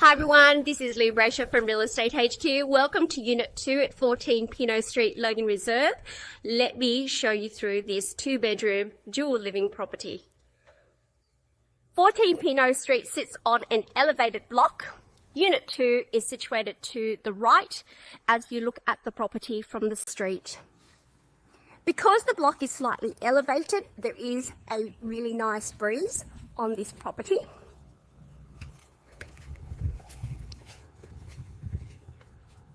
Hi everyone, this is Lou Brayshaw from Real Estate HQ. Welcome to Unit 2 at 14 Pino Street, Logan Reserve. Let me show you through this 2-bedroom dual living property. 14 Pino Street sits on an elevated block. Unit 2 is situated to the right as you look at the property from the street. Because the block is slightly elevated, there is a really nice breeze on this property.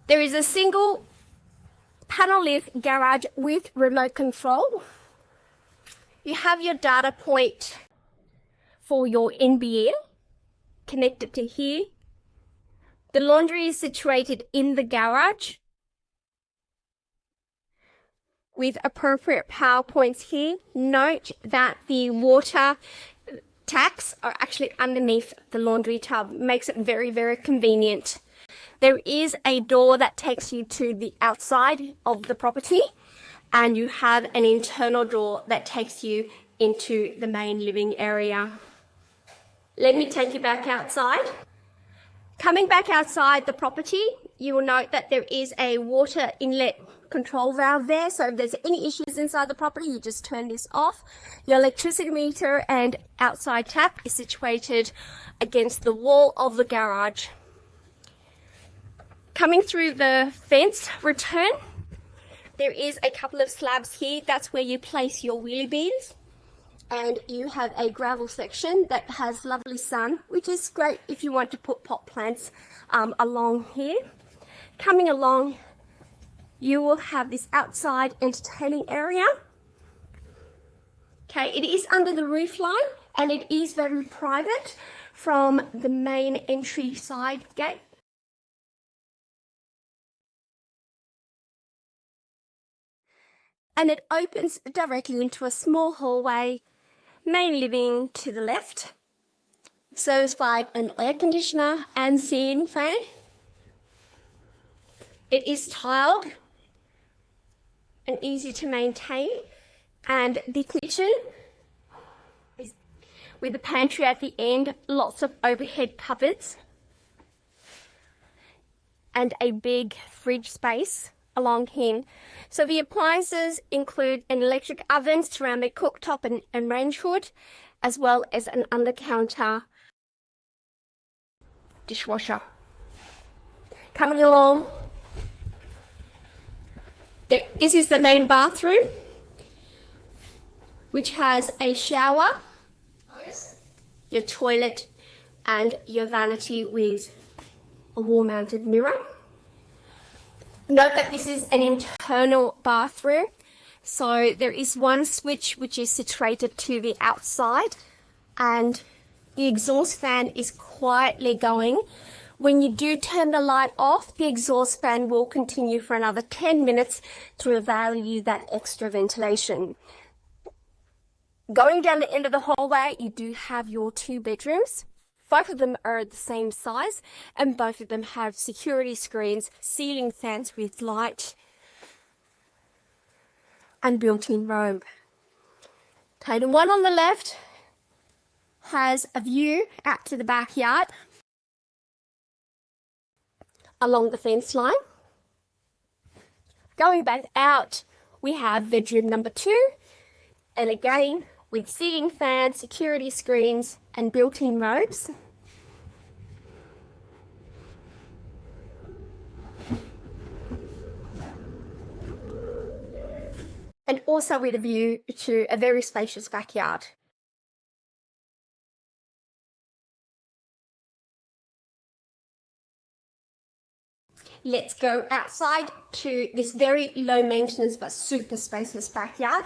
There is a single panel lift garage with remote control. You have your data point for your NBN connected to here. The laundry is situated in the garage with appropriate power points here. Note that the water taps are actually underneath the laundry tub. Makes it very, very convenient. There is a door that takes you to the outside of the property, and you have an internal door that takes you into the main living area. Let me take you back outside. Coming back outside the property, you will note that there is a water inlet control valve there, so if there's any issues inside the property, you just turn this off. Your electricity meter and outside tap is situated against the wall of the garage. Coming through the fence return, there is a couple of slabs here. That's where you place your wheelie bins. And you have a gravel section that has lovely sun, which is great if you want to put pot plants along here. Coming along, you will have this outside entertaining area. Okay, it is under the roof line and it is very private from the main entry side gate. And it opens directly into a small hallway, main living to the left, serviced by an air conditioner and ceiling fan. It is tiled and easy to maintain, and the kitchen is with the pantry at the end, lots of overhead cupboards, and a big fridge space along here. So the appliances include an electric oven, ceramic cooktop and range hood, as well as an under-counter dishwasher. Coming along, this is the main bathroom, which has a shower, your toilet, and your vanity with a wall-mounted mirror. Note that this is an internal bathroom, so there is one switch which is situated to the outside, and the exhaust fan is quietly going. When you do turn the light off, the exhaust fan will continue for another 10 minutes to allow you that extra ventilation. Going down the end of the hallway, you do have your 2 bedrooms. Both of them are the same size, and both of them have security screens, ceiling fans with light, and built-in robe. Okay, the one on the left has a view out to the backyard along the fence line. Going back out, we have bedroom number 2, and again, with ceiling fans, security screens, and built-in robes. And also with a view to a very spacious backyard. Let's go outside to this very low maintenance but super spacious backyard.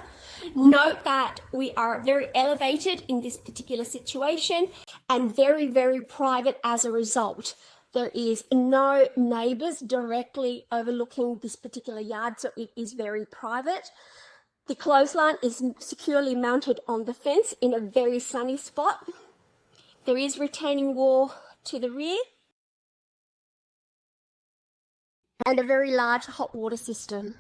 Note that we are very elevated in this particular situation and very, very private as a result. There is no neighbours directly overlooking this particular yard, so it is very private. The clothesline is securely mounted on the fence in a very sunny spot. There is retaining wall to the rear, and a very large hot water system.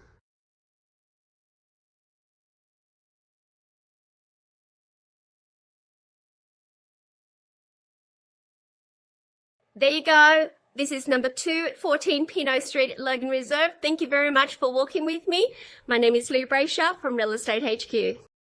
There you go. This is number 214 Pino Street, Logan Reserve. Thank you very much for walking with me. My name is Lou Brayshaw from Real Estate HQ.